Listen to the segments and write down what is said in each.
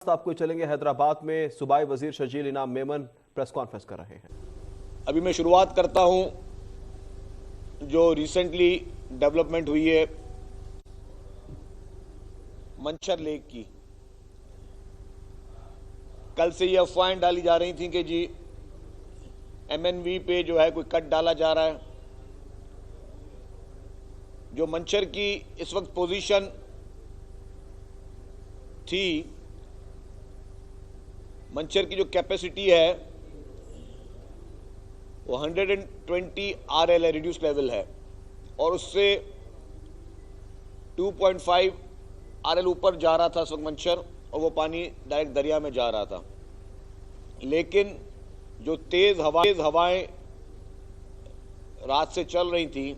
आपको चलेंगे हैदराबाद में सूबाई वजीर शजील इनाम मेमन प्रेस कॉन्फ्रेंस कर रहे हैं। अभी मैं शुरुआत करता हूं जो रिसेंटली डेवलपमेंट हुई है मंचर लेक की। कल से ये अफवाहें डाली जा रही थी कि जी एमएनवी पे जो है कोई कट डाला जा रहा है। जो मंचर की इस वक्त पोजीशन थी, मंचर की जो कैपेसिटी है वो 120 आरएल है, रिड्यूस लेवल है, और उससे 2.5 आरएल ऊपर जा रहा था इस वक्त मंचर, और वो पानी डायरेक्ट दरिया में जा रहा था। लेकिन जो तेज हवाएं रात से चल रही थी,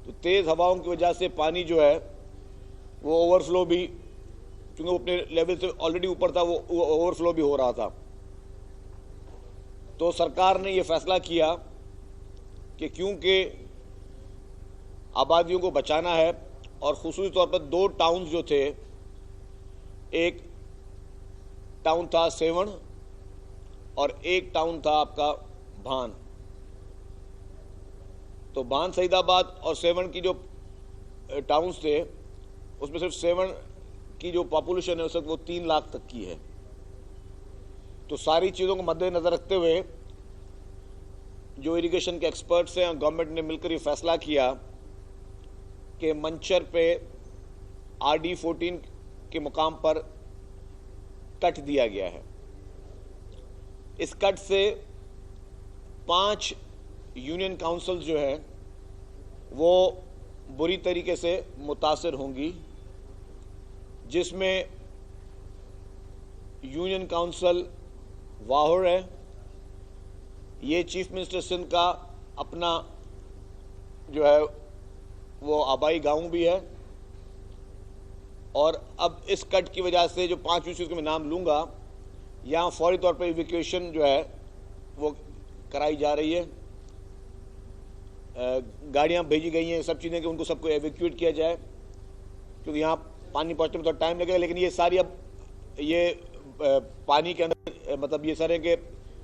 तो तेज हवाओं की वजह से पानी जो है वो ओवरफ्लो भी, क्योंकि वो अपने लेवल से ऑलरेडी ऊपर था, वो ओवरफ्लो भी हो रहा था। तो सरकार ने ये फैसला किया कि क्योंकि आबादियों को बचाना है, और खुसूसी तौर पर दो टाउन्स जो थे, एक टाउन था सेवण और एक टाउन था आपका भान। तो भान सईदाबाद और सेवण की जो टाउन्स थे, उसमें सिर्फ सेवण की जो पॉपुलेशन है उस वक्त वो 3 लाख तक की है। तो सारी चीज़ों को मद्देनजर रखते हुए जो इरिगेशन के एक्सपर्ट्स हैं और गवर्नमेंट ने मिलकर ये फैसला किया कि मंचर पे RD14 के मुकाम पर कट दिया गया है। इस कट से 5 यूनियन काउंसिल जो है वो बुरी तरीके से मुतासर होंगी, जिसमें यूनियन काउंसिल वाहौर है। ये चीफ मिनिस्टर सिंध का अपना जो है वो आबाई गांव भी है, और अब इस कट की वजह से जो 5 यूसीज के मैं नाम लूँगा, यहाँ फौरी तौर पर इवैक्यूएशन जो है वो कराई जा रही है। गाड़ियाँ भेजी गई हैं, सब चीज़ें कि उनको सबको एवैक्यूएट किया जाए, क्योंकि यहाँ पानी पहुँचने में थोड़ा टाइम लगेगा। लेकिन ये सारी अब ये पानी के अंदर मतलब ये सारे के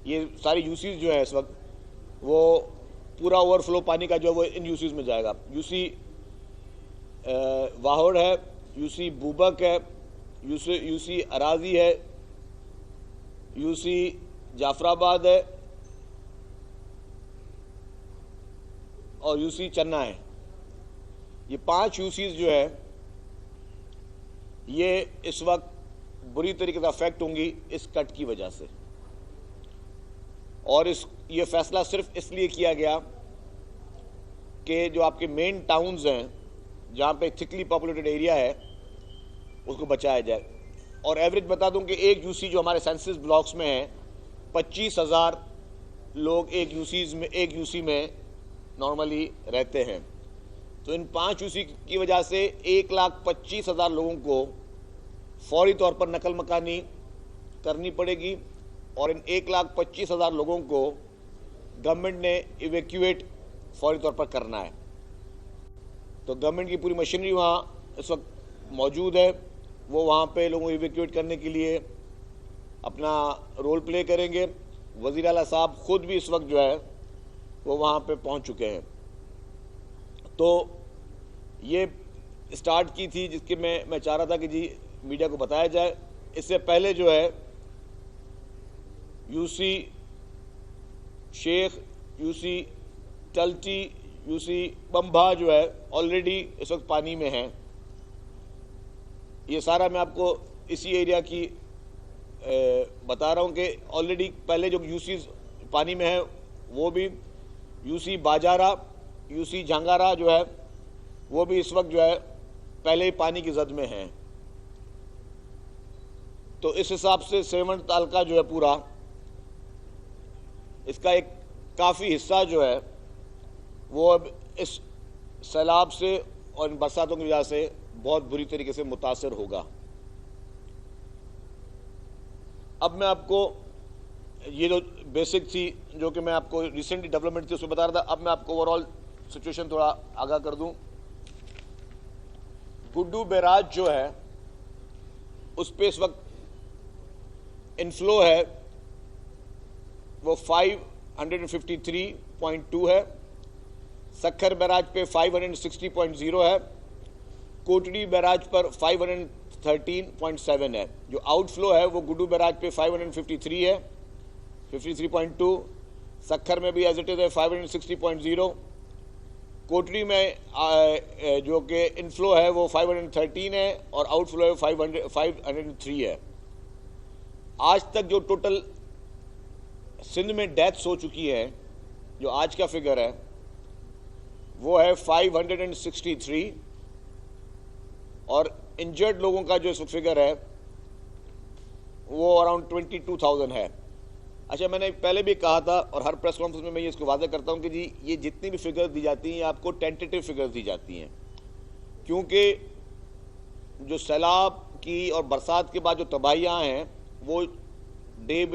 ये सारी यूसीज जो है इस वक्त वो पूरा ओवरफ्लो पानी का जो है वो इन यूसीज में जाएगा। यूसी वाहौर है, यूसी बूबक है, यूसी अराजी है, यूसी जाफराबाद है और यूसी चन्ना है। ये 5 यूसीज जो है ये इस वक्त बुरी तरीके से अफेक्ट होंगी इस कट की वजह से। और ये फैसला सिर्फ इसलिए किया गया कि जो आपके मेन टाउन्स हैं जहाँ पे थिकली पॉपुलेटेड एरिया है उसको बचाया जाए। और एवरेज बता दूं कि एक यूसी जो हमारे सेंसस ब्लॉक्स में है, 25,000 लोग एक यूसी में नॉर्मली रहते हैं। तो इन 5 यूसी की वजह से 1,25,000 लोगों को फौरी तौर पर नकल मकानी करनी पड़ेगी, और इन 1,25,000 लोगों को गवर्नमेंट ने इवैक्यूएट फौरी तौर पर करना है। तो गवर्नमेंट की पूरी मशीनरी वहाँ इस वक्त मौजूद है, वो वहाँ पे लोगों को इवैक्यूएट करने के लिए अपना रोल प्ले करेंगे। वज़ीर आला साहब खुद भी इस वक्त जो है वो वहाँ पे पहुँच चुके हैं। तो ये स्टार्ट की थी जिसके मैं चाह रहा था कि जी मीडिया को बताया जाए। इससे पहले जो है यूसी शेख, यूसी टल्टी, यूसी बम्भा जो है ऑलरेडी इस वक्त पानी में है। ये सारा मैं आपको इसी एरिया की बता रहा हूँ कि ऑलरेडी पहले जो यूसीज पानी में है वो भी यूसी बाजारा, यूसी झांगारा जो है वो भी इस वक्त जो है पहले ही पानी की जद में है। तो इस हिसाब से सेवण तालका जो है पूरा, इसका एक काफ़ी हिस्सा जो है वो अब इस सैलाब से और इन बरसातों की वजह से बहुत बुरी तरीके से मुतासर होगा। अब मैं आपको ये जो बेसिक थी जो कि मैं आपको रिसेंटली डेवलपमेंट थी उसमें बता रहा था, अब मैं आपको ओवरऑल सिचुएशन थोड़ा आगाह कर दूं। गुड्डू बैराज जो है उस पर इस वक्त इनफ्लो है वो 553.2 है, सक्खर बैराज पे 560.0 है, कोटड़ी बैराज पर 513.7 है। जो आउटफ्लो है वो गुड्डू बैराज पे 553 है, 53.2, सक्खर में भी एज इट इज है 560.0, कोटड़ी में जो कि इनफ्लो है वो 513 है और आउटफ्लो है 503 है। आज तक जो टोटल सिंध में डेथ्स हो चुकी है, जो आज का फिगर है वो है 563 और इंजर्ड लोगों का जो फिगर है वो अराउंड 22,000 है। अच्छा, मैंने पहले भी कहा था और हर प्रेस कॉन्फ्रेंस में मैं ये इसको वाज़ेह करता हूँ कि जी ये जितनी भी फिगर्स दी जाती हैं आपको टेंटेटिव फिगर्स दी जाती हैं, क्योंकि जो सैलाब की और बरसात के बाद जो तबाहियाँ हैं वो डे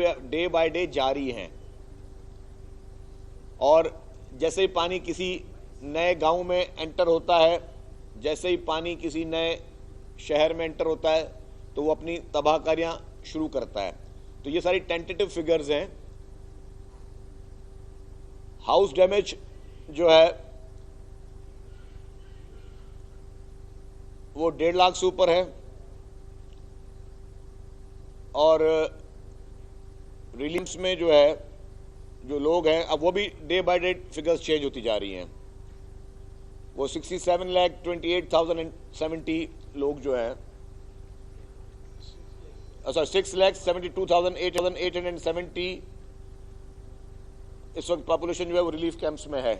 बाय डे जारी हैं। और जैसे ही पानी किसी नए गांव में एंटर होता है, जैसे ही पानी किसी नए शहर में एंटर होता है तो वो अपनी तबाहकारियाँ शुरू करता है। तो ये सारी टेंटेटिव फिगर्स हैं। हाउस डैमेज जो है वो 1.5 लाख से ऊपर है और रिलीम्स में जो है जो लोग हैं अब वो भी day by day figures change होती जा रही हैं। वो 67,28,070 लोग जो हैं, सॉरी 6,72,870 इस वक्त पॉपुलेशन जो है वो रिलीफ कैंप्स में है।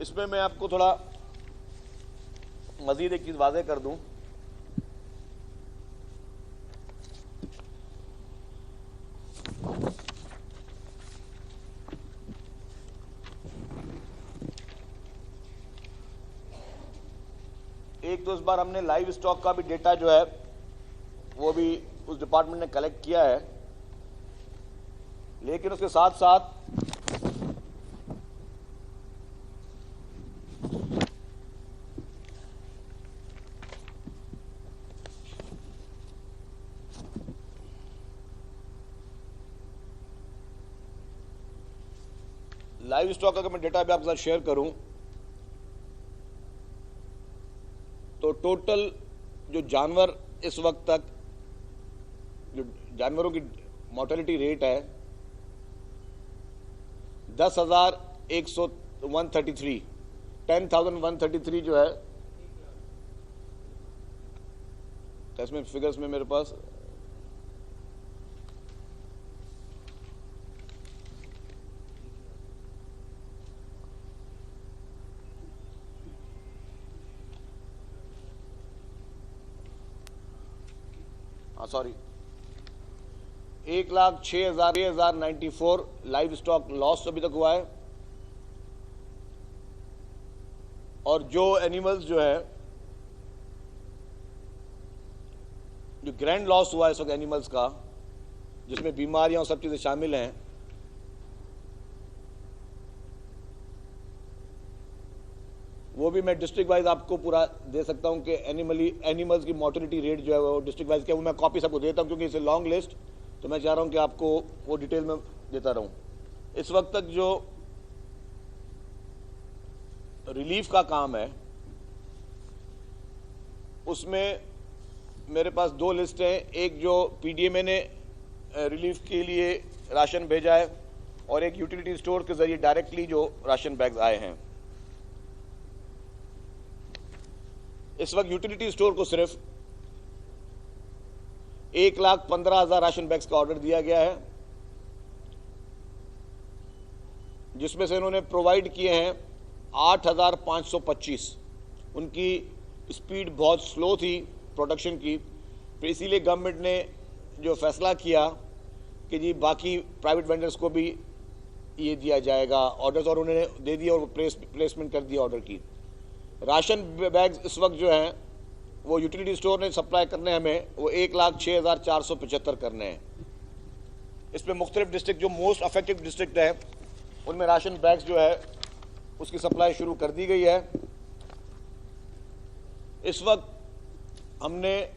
इसमें मैं आपको थोड़ा मजीद एक चीज वाज़ेह कर दूं, एक तो इस बार हमने लाइव स्टॉक का भी डेटा जो है वो भी उस डिपार्टमेंट ने कलेक्ट किया है, लेकिन उसके साथ साथ लाइव स्टॉक का अगर मैं डेटा भी आपके साथ शेयर करूं तो टोटल जो जानवर इस वक्त तक जो जानवरों की मोर्टेलिटी रेट है 10,133 जो है। तो इसमें फिगर्स में मेरे पास सॉरी 1,06,094 लाइव स्टॉक लॉस अभी तक हुआ है। और जो एनिमल्स जो है जो ग्रैंड लॉस हुआ है इस वक्त एनिमल्स का, जिसमें बीमारियां और सब चीजें शामिल हैं, वो भी मैं डिस्ट्रिक्ट वाइज आपको पूरा दे सकता हूं कि एनिमल्स की मोर्टेलिटी रेट जो है वो डिस्ट्रिक्ट वाइज क्या, वो मैं कॉपी सबको देता हूं क्योंकि इसे लॉन्ग लिस्ट, तो मैं चाह रहा हूं कि आपको वो डिटेल में देता रहूं। इस वक्त तक जो रिलीफ का काम है उसमें मेरे पास 2 लिस्ट हैं, एक जो पीडीएमए ने रिलीफ के लिए राशन भेजा है और एक यूटिलिटी स्टोर के जरिए डायरेक्टली जो राशन बैग्स आए हैं। इस वक्त यूटिलिटी स्टोर को सिर्फ 1,15,000 राशन बैग्स का ऑर्डर दिया गया है, जिसमें से इन्होंने प्रोवाइड किए हैं 8,525। उनकी स्पीड बहुत स्लो थी प्रोडक्शन की, तो इसीलिए गवर्नमेंट ने जो फैसला किया कि जी बाकी प्राइवेट वेंडर्स को भी ये दिया जाएगा ऑर्डर्स, और उन्होंने दे दिया और प्लेसमेंट कर दिया ऑर्डर की। राशन बैग्स इस वक्त जो हैं वो यूटिलिटी स्टोर ने सप्लाई करने हैं हमें, वो 1,06,475 करने हैं। इसमें मुख्तलिफ डिस्ट्रिक्ट जो मोस्ट अफेक्टेड डिस्ट्रिक्ट है उनमें राशन बैग्स जो है उसकी सप्लाई शुरू कर दी गई है। इस वक्त हमने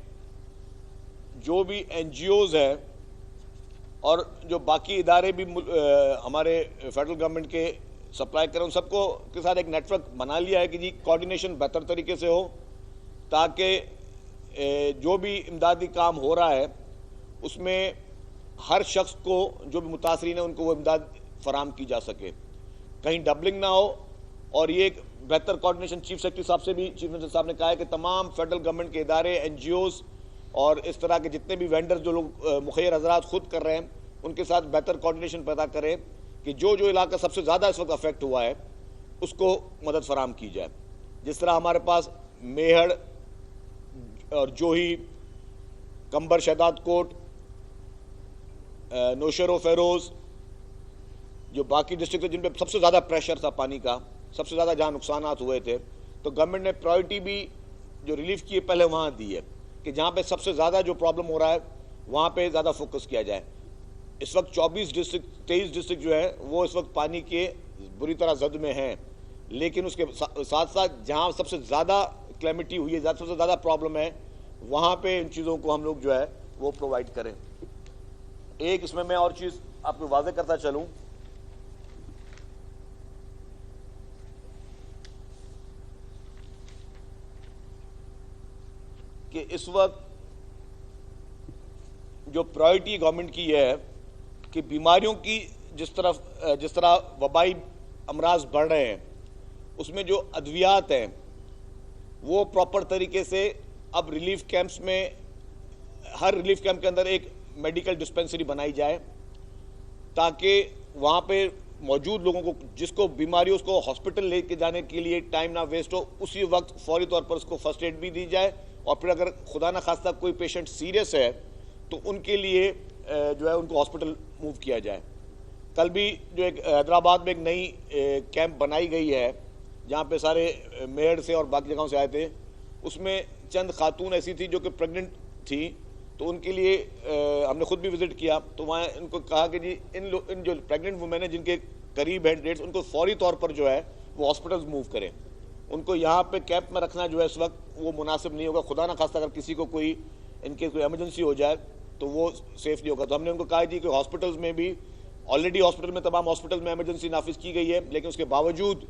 जो भी एनजीओज है और जो बाकी इदारे भी हमारे फेडरल गवर्नमेंट के सप्लाई करें, उन सबको के साथ एक नेटवर्क बना लिया है कि जी कोऑर्डिनेशन बेहतर तरीके से हो, ताकि जो भी इमदादी काम हो रहा है उसमें हर शख्स को, जो भी मुतासरीन है, उनको वो इमदाद फराम की जा सके, कहीं डबलिंग ना हो। और ये एक बेहतर कोऑर्डिनेशन चीफ सेक्रेटरी साहब से भी चीफ मिनिस्टर साहब ने कहा है कि तमाम फेडरल गवर्नमेंट के इदारे, NGOs और इस तरह के जितने भी वेंडर्स जो लोग मुखैर हजरात खुद कर रहे हैं, उनके साथ बेहतर कोऑर्डिनेशन पैदा करें कि जो जो इलाका सबसे ज़्यादा इस वक्त अफेक्ट हुआ है उसको मदद फराम की जाए। जिस तरह हमारे पास मेहड़ और जोही, कंबर शहदाद कोट, नौशेरो फेरोज़, जो बाकी डिस्ट्रिक्ट जिन पे सबसे ज़्यादा प्रेशर था पानी का, सबसे ज़्यादा जहाँ नुकसानात हुए थे, तो गवर्नमेंट ने प्रायोरिटी भी जो रिलीफ की है पहले वहाँ दी है कि जहाँ पे सबसे ज़्यादा जो प्रॉब्लम हो रहा है वहाँ पे ज़्यादा फोकस किया जाए। इस वक्त 23 डिस्ट्रिक्ट जो है वो इस वक्त पानी के बुरी तरह जद में हैं, लेकिन उसके साथ साथ जहाँ सबसे ज़्यादा क्लैमिटी हुई है, सबसे ज़्यादा प्रॉब्लम है, वहाँ पे इन चीज़ों को हम लोग जो है वो प्रोवाइड करें। एक इसमें मैं और चीज़ आपको वाज़ेह करता चलूँ कि इस वक्त जो प्रायोरिटी गवर्नमेंट की है कि बीमारियों की जिस तरह वबाई अमराज बढ़ रहे हैं, उसमें जो अद्वियात हैं वो प्रॉपर तरीके से अब रिलीफ कैंप्स में, हर रिलीफ कैंप के अंदर एक मेडिकल डिस्पेंसरी बनाई जाए, ताकि वहाँ पे मौजूद लोगों को जिसको बीमारी हो उसको हॉस्पिटल लेके जाने के लिए टाइम ना वेस्ट हो, उसी वक्त फौरी तौर पर उसको फर्स्ट एड भी दी जाए। और फिर अगर खुदा ना खास्ता कोई पेशेंट सीरियस है तो उनके लिए जो है उनको हॉस्पिटल मूव किया जाए। कल भी जो एक हैदराबाद में एक नई कैंप बनाई गई है जहाँ पे सारे मेयर से और बाकी जगहों से आए थे, उसमें चंद खातून ऐसी थी जो कि प्रेग्नेंट थी, तो उनके लिए हमने खुद भी विजिट किया, तो वहाँ इनको कहा कि जी इन जो प्रेग्नेंट वुमेन है जिनके करीब है डेट्स, उनको फौरी तौर पर जो है वो हॉस्पिटल्स मूव करें। उनको यहाँ पे कैंप में रखना जो है इस वक्त वो मुनासिब नहीं होगा। खुदा ना खास्ता अगर किसी को कोई इनके कोई इमरजेंसी हो जाए तो वो सेफ नहीं होगा। तो हमने उनको कहा जी कि हॉस्पिटल्स में भी ऑलरेडी हॉस्पिटल में तमाम हॉस्पिटल में इमरजेंसी नाफिज की गई है, लेकिन उसके बावजूद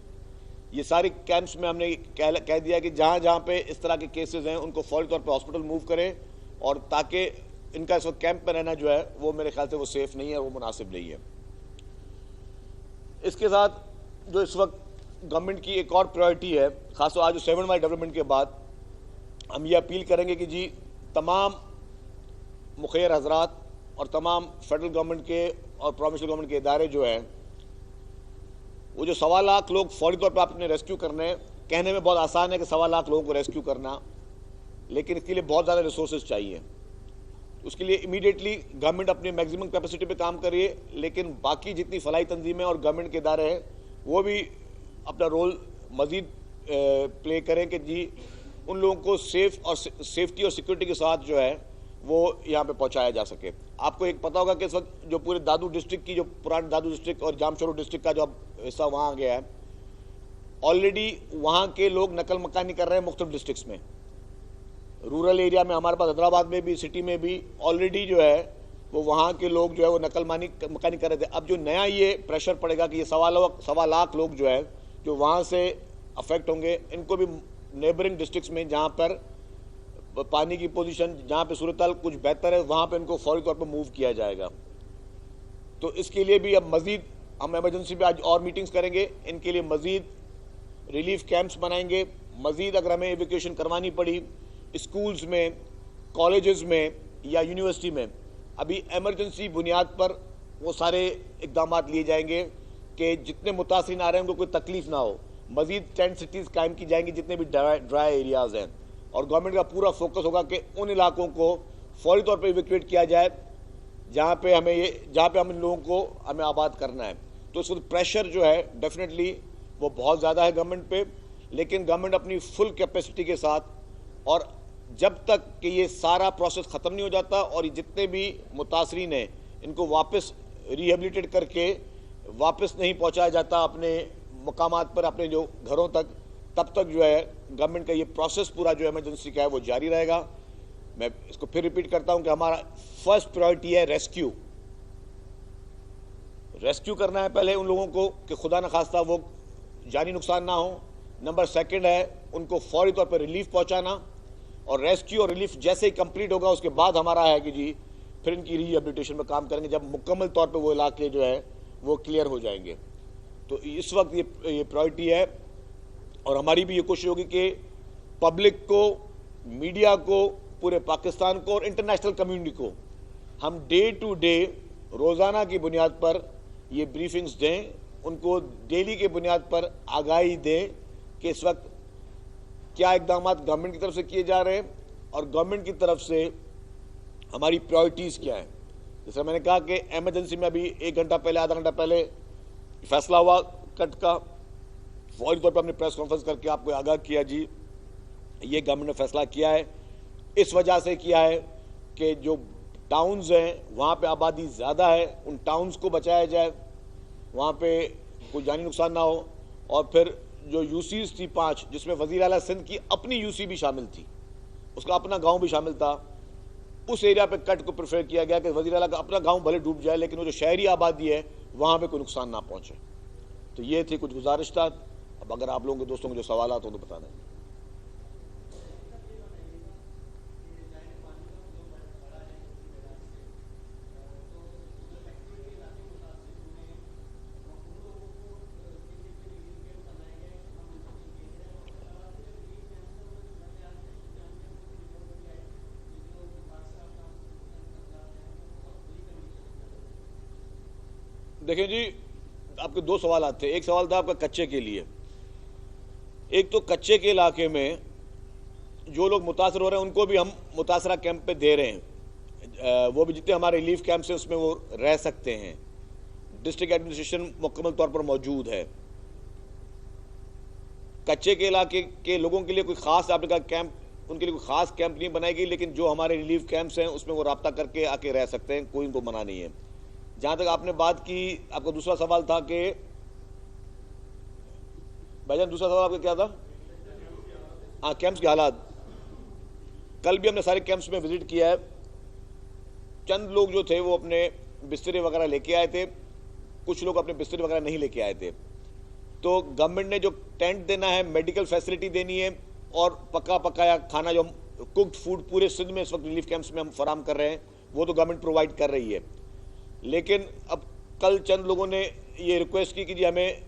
ये सारे कैंप्स में हमने कह दिया कि जहाँ जहाँ पे इस तरह के केसेस हैं उनको फौरी तौर पर हॉस्पिटल मूव करें, और ताकि इनका इस वक्त कैंप में रहना जो है वो मेरे ख्याल से वो सेफ नहीं है, वो मुनासिब नहीं है। इसके साथ जो इस वक्त गवर्नमेंट की एक और प्रायोरिटी है, खासतौर आज 7 माइल डेवलपमेंट के बाद हम ये अपील करेंगे कि जी तमाम मुखैर हजरात और तमाम फेडरल गवर्नमेंट के और प्रोविंशियल गवर्नमेंट के इदारे जो हैं, वो जो 1.25 लाख लोग फौरी तौर पर आपने रेस्क्यू करने हैं, कहने में बहुत आसान है कि 1.25 लाख लोगों को रेस्क्यू करना, लेकिन इसके लिए बहुत ज़्यादा रिसोर्सेज चाहिए। उसके लिए इमीडिएटली गवर्नमेंट अपनी मैक्सिमम कैपेसिटी पे काम करिए, लेकिन बाकी जितनी फलाई तंजीमें और गवर्नमेंट के इदारे हैं वो भी अपना रोल मज़ीद प्ले करें कि जी उन लोगों को सेफ्टी और सिक्योरिटी के साथ जो है वो यहाँ पे पहुँचाया जा सके। आपको एक पता होगा कि इस वक्त जो पूरे दादू डिस्ट्रिक्ट की, जो पुराने दादू डिस्ट्रिक्ट और जामशोरो डिस्ट्रिक्ट का जो अब हिस्सा वहाँ आ गया है, ऑलरेडी वहाँ के लोग नकल मकानी कर रहे हैं मुख्तलिफ डिस्ट्रिक्ट्स में। रूरल एरिया में हमारे पास हैदराबाद में भी, सिटी में भी ऑलरेडी जो है वो वहाँ के लोग जो है वो नकल मकानी कर रहे थे। अब जो नया ये प्रेशर पड़ेगा कि ये 1.25 लाख लोग जो है जो वहाँ से अफेक्ट होंगे, इनको भी नेबरिंग डिस्ट्रिक्ट्स में जहाँ पर पानी की पोजीशन, जहाँ पे सूरत हाल कुछ बेहतर है, वहाँ पे इनको फौरी तौर पर मूव किया जाएगा। तो इसके लिए भी अब मज़ीद हम इमरजेंसी पे आज और मीटिंग्स करेंगे, इनके लिए मज़ीद रिलीफ कैंप्स बनाएंगे। मज़ीद अगर हमें एवैक्यूएशन करवानी पड़ी स्कूल्स में, कॉलेजेस में या यूनिवर्सिटी में, अभी इमरजेंसी बुनियाद पर वो सारे इकदाम लिए जाएंगे कि जितने मुतासिरीन आ रहे हैं उनको कोई तकलीफ ना हो। मज़ीद टेंट सिटीज़ कायम की जाएंगी जितने भी ड्राई एरियाज़ हैं, और गवर्नमेंट का पूरा फोकस होगा कि उन इलाकों को फौरी तौर पर इवैक्यूएट किया जाए जहाँ पे हम इन लोगों को हमें आबाद करना है। तो इस वक्त प्रेशर जो है डेफिनेटली वो बहुत ज़्यादा है गवर्नमेंट पे, लेकिन गवर्नमेंट अपनी फुल कैपेसिटी के साथ, और जब तक कि ये सारा प्रोसेस ख़त्म नहीं हो जाता और ये जितने भी मुतासरीन हैं इनको वापस रिहेबिलिटेट करके वापस नहीं पहुँचाया जाता अपने मकामात पर, अपने जो घरों तक, तब तक जो है गवर्नमेंट का ये प्रोसेस पूरा जो इमरजेंसी का है वो जारी रहेगा। मैं इसको फिर रिपीट करता हूँ कि हमारा फर्स्ट प्रायोरिटी है रेस्क्यू, रेस्क्यू करना है पहले उन लोगों को कि खुदा न खास्ता वो जानी नुकसान ना हो। नंबर सेकंड है उनको फौरी तौर पर रिलीफ पहुंचाना, और रेस्क्यू और रिलीफ जैसे ही कंप्लीट होगा उसके बाद हमारा है कि जी फिर इनकी रिहेबिलिटेशन में काम करेंगे, जब मुकम्मल तौर पे वो इलाके जो है वो क्लियर हो जाएंगे। तो इस वक्त ये प्रायोरिटी है, और हमारी भी ये कोशिश होगी कि पब्लिक को, मीडिया को, पूरे पाकिस्तान को और इंटरनेशनल कम्युनिटी को हम डे टू डे रोज़ाना की बुनियाद पर ये ब्रीफिंग्स दें, उनको डेली के बुनियाद पर आगाही दें कि इस वक्त क्या इकदाम गवर्नमेंट की तरफ से किए जा रहे हैं और गवर्नमेंट की तरफ से हमारी प्रायोरिटीज़ क्या है। जैसे मैंने कहा कि इमरजेंसी में अभी 1 घंटा पहले, आधा घंटा पहले फैसला हुआ कट का, फौरी तौर पर हमने प्रेस कॉन्फ्रेंस करके आपको आगाह किया जी ये गवर्नमेंट ने फैसला किया है। इस वजह से किया है कि जो टाउन्स हैं वहाँ पे आबादी ज़्यादा है, उन टाउन्स को बचाया जाए, वहाँ पे कोई जानी नुकसान ना हो। और फिर जो यूसीज थी 5, जिसमें वज़ीर आला सिंध की अपनी यूसी भी शामिल थी, उसका अपना गांव भी शामिल था, उस एरिया पे कट को प्रेफर किया गया कि वज़ीर आला का अपना गांव भले डूब जाए लेकिन वो जो शहरी आबादी है वहाँ पे कोई नुकसान ना पहुँचे। तो ये थी कुछ गुजारिश था। अब अगर आप लोगों के दोस्तों के जो सवाल हो तो बताना है। देखिए जी, आपके 2 सवाल आते हैं। एक सवाल था आपका कच्चे के लिए। एक तो कच्चे के इलाके में जो लोग मुतासर हो रहे हैं उनको भी हम मुतासरा कैंप पे दे रहे हैं, वो भी जितने हमारे रिलीफ कैंप्स हैं उसमें वो रह सकते हैं। डिस्ट्रिक्ट एडमिनिस्ट्रेशन मुकम्मल तौर पर मौजूद है। कच्चे के इलाके के लोगों के लिए कोई खास आपने कहा कैंप, उनके लिए कोई खास कैंप नहीं बनाई गई, लेकिन जो हमारे रिलीफ कैंप्स हैं उसमें वो रब्ता करके आके रह सकते हैं, कोई उनको मना नहीं है। जहां तक आपने बात की, आपका दूसरा सवाल था कि भाईजान दूसरा सवाल आपका क्या था? हाँ, कैंप्स के हालात। कल भी हमने सारे कैंप्स में विजिट किया है। चंद लोग जो थे वो अपने बिस्तरे वगैरह लेके आए थे, कुछ लोग अपने बिस्तरे वगैरह नहीं लेके आए थे। तो गवर्नमेंट ने जो टेंट देना है, मेडिकल फैसिलिटी देनी है और पका पकाया खाना, जो कुक्ड फूड पूरे सिंध में इस वक्त रिलीफ कैंप्स में हम फराम कर रहे हैं, वो तो गवर्नमेंट प्रोवाइड कर रही है। लेकिन अब कल चंद लोगों ने ये रिक्वेस्ट की कि जी हमें